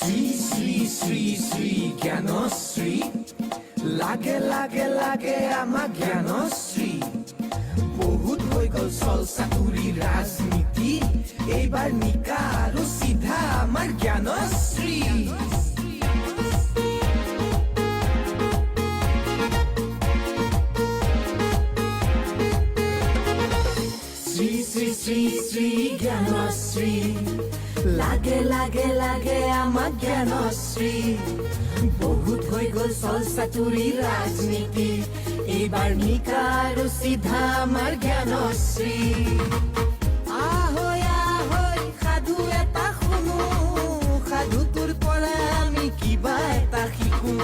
শ্ৰী শ্ৰী শ্ৰী শ্ৰী জ্ঞানশ্ৰী লাগে লাগে লাগে আমাক জ্ঞানশ্ৰী বহুত হৈ গল চল চাতুৰি ৰাজনীতি এইবাৰ নিকা আৰু চিধা আমাৰ জ্ঞানশ্ৰী শ্ৰী শ্ৰী শ্ৰী শ্ৰী জ্ঞানশ্ৰী লাগে লাগে লাগে আমাক জ্ঞানশ্ৰী বহুত হৈ গল চল চাতুৰি ৰাজনীতি এইবাৰ নিকা আৰু চিধা আমাৰ জ্ঞানশ্ৰী আহৈ আহৈ সাধু এটা শুনো সাধুটোৰ পৰা আমি কিবা এটা শিকো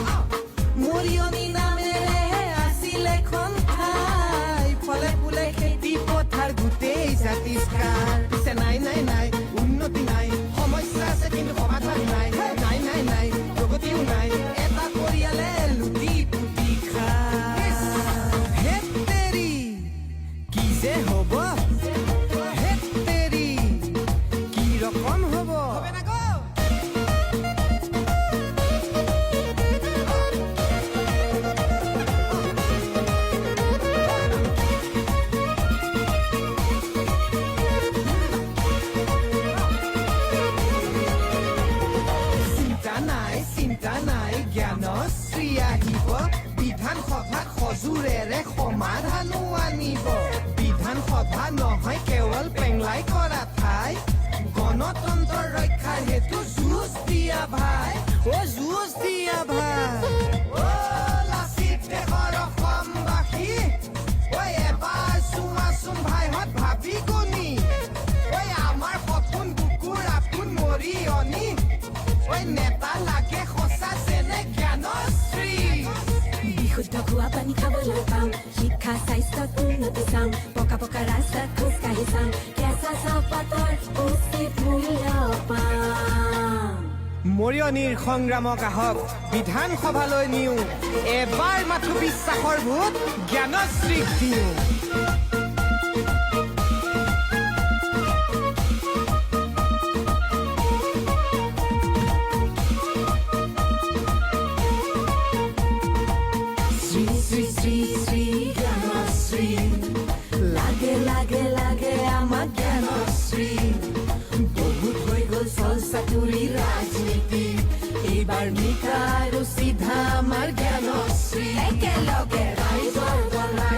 মৰিয়নি নামেৰে আছিল এখন ঠাই ফলে ফুলে খেতি পথাৰ গোটেই জাতিষ্কাৰ পিছে নাই নাই নাই উন্নতি নাই সমস্যা আছে কিন্তু সমাধান নাই নাই নাই নাই প্ৰগতিও নাই এটা পৰিয়ালে লুটি পুতি খায় হেত তেৰি কি যে হ'ব হেত তেৰি কি ৰকম হ'ব চিন্তা নাই জ্ঞানশ্ৰী আহিব বিধানসভাত সজোৰেৰে সমাধানো আনিব বিধানসভা নহয় কেৱল পেংলাই কৰা ঠাই গণতন্ত্ৰ ৰক্ষাৰ হেতু যুঁজ দিয়া ভাই যুঁজ দিয়া ভাই লাচিত দেশৰ অসমবাসী এবাৰ চোৱাচোন ভাইহঁত ভাবি গুণি আমাৰ সপোন বুকুৰ আপোন মৰিয়নি নেতা লাগে সঁচা যেনে জ্ঞানশ্ৰী বিশুদ্ধ খোৱা পানী খাবলৈ পাম শিক্ষা স্বাস্থ্যত উন্নতি চাম পকা পকা ৰাস্তাত খোজ কাঢ়ি চাম কেঁচা চাহপাতৰ উচিত মূল্য পাম মৰিয়নিৰ সংগ্ৰামক আহক বিধানসভালৈ নিওঁ এবাৰ মাথো বিশ্বাসৰ ভোট জ্ঞানশ্ৰীক দিওঁ শ্ৰী শ্ৰী শ্ৰী জ্ঞানশ্ৰী লাগে লাগে লাগে আমাক জ্ঞানশ্ৰী বহুত হৈ গল চল চাতুৰি ৰাজনীতি এইবাৰ নিকা আৰু চিধা আমাৰ জ্ঞানশ্ৰী একেলগে ৰাইজৰ বলাই